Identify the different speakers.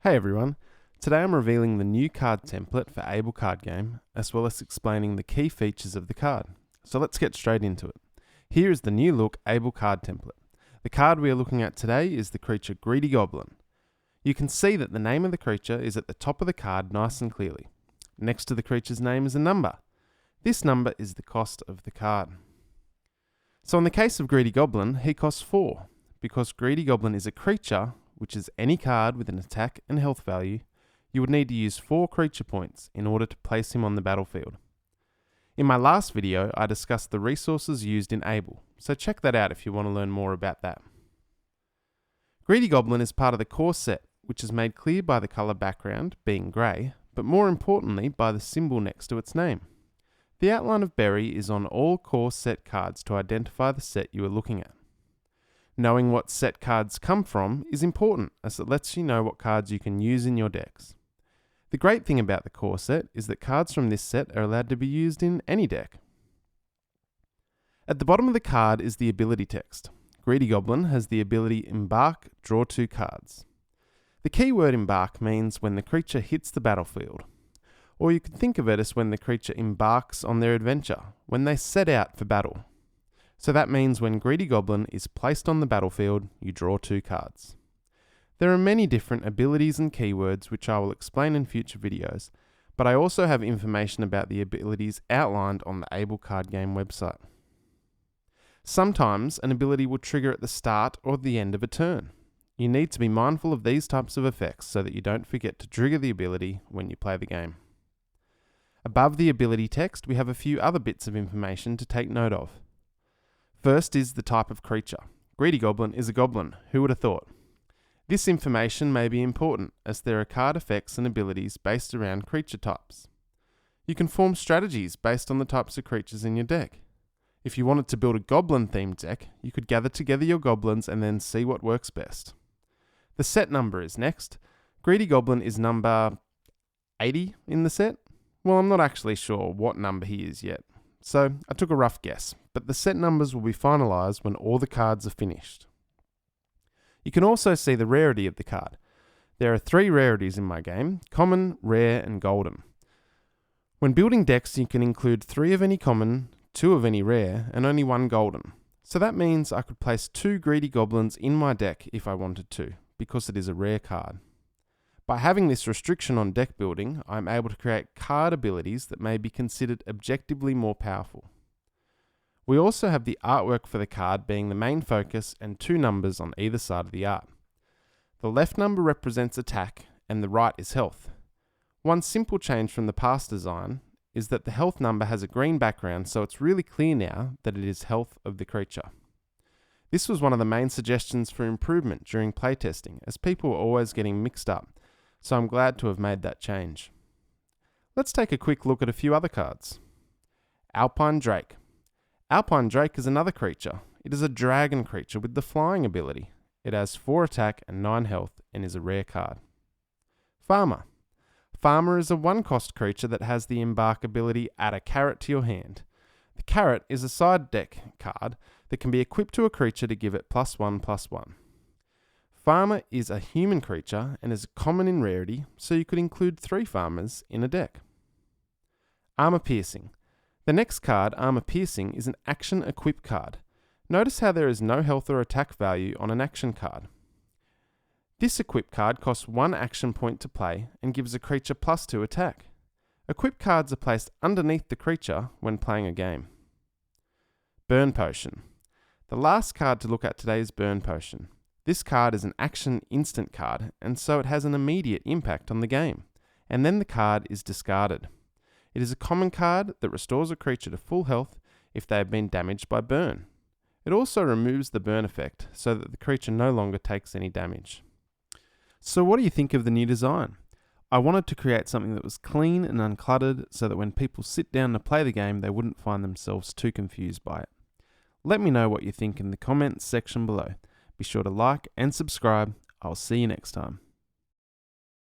Speaker 1: Hey everyone, today I'm revealing the new card template for Able Card Game, as well as explaining the key features of the card. So let's get straight into it. Here is the new look Able Card template. The card we are looking at today is the creature Greedy Goblin. You can see that the name of the creature is at the top of the card nice and clearly. Next to the creature's name is a number. This number is the cost of the card. So in the case of Greedy Goblin, he costs 4, because Greedy Goblin is a creature, which is any card with an attack and health value. You would need to use 4 creature points in order to place him on the battlefield. In my last video, I discussed the resources used in Able, so check that out if you want to learn more about that. Greedy Goblin is part of the core set, which is made clear by the colour background, being grey, but more importantly by the symbol next to its name. The outline of Berry is on all core set cards to identify the set you are looking at. Knowing what set cards come from is important, as it lets you know what cards you can use in your decks. The great thing about the core set is that cards from this set are allowed to be used in any deck. At the bottom of the card is the ability text. Greedy Goblin has the ability Embark, draw 2 cards. The keyword Embark means when the creature hits the battlefield, or you can think of it as when the creature embarks on their adventure, when they set out for battle. So that means when Greedy Goblin is placed on the battlefield, you draw 2 cards. There are many different abilities and keywords which I will explain in future videos, but I also have information about the abilities outlined on the Able Card Game website. Sometimes an ability will trigger at the start or the end of a turn. You need to be mindful of these types of effects so that you don't forget to trigger the ability when you play the game. Above the ability text, we have a few other bits of information to take note of. First is the type of creature. Greedy Goblin is a goblin. Who would have thought? This information may be important, as there are card effects and abilities based around creature types. You can form strategies based on the types of creatures in your deck. If you wanted to build a goblin-themed deck, you could gather together your goblins and then see what works best. The set number is next. Greedy Goblin is number 80 in the set. Well, I'm not actually sure what number he is yet, so I took a rough guess, but the set numbers will be finalised when all the cards are finished. You can also see the rarity of the card. There are 3 rarities in my game: common, rare and golden. When building decks, you can include 3 of any common, 2 of any rare and only 1 golden. So that means I could place 2 Greedy Goblins in my deck if I wanted to, because it is a rare card. By having this restriction on deck building, I am able to create card abilities that may be considered objectively more powerful. We also have the artwork for the card being the main focus and 2 numbers on either side of the art. The left number represents attack and the right is health. One simple change from the past design is that the health number has a green background, so it's really clear now that it is health of the creature. This was one of the main suggestions for improvement during playtesting, as people were always getting mixed up, so I'm glad to have made that change. Let's take a quick look at a few other cards. Alpine Drake. Alpine Drake is another creature. It is a dragon creature with the flying ability. It has 4 attack and 9 health and is a rare card. Farmer. Farmer is a 1-cost creature that has the Embark ability Add a Carrot to your hand. The carrot is a side deck card that can be equipped to a creature to give it +1/+1. Farmer is a human creature and is common in rarity, so you could include 3 farmers in a deck. Armourpiercing. The next card, Armourpiercing, is an action equip card. Notice how there is no health or attack value on an action card. This equip card costs 1 action point to play and gives a creature +2 attack. Equip cards are placed underneath the creature when playing a game. Burn Potion. The last card to look at today is Burn Potion. This card is an action instant card, and so it has an immediate impact on the game, and then the card is discarded. It is a common card that restores a creature to full health if they have been damaged by burn. It also removes the burn effect so that the creature no longer takes any damage. So what do you think of the new design? I wanted to create something that was clean and uncluttered so that when people sit down to play the game, they wouldn't find themselves too confused by it. Let me know what you think in the comments section below. Be sure to like and subscribe. I'll see you next time.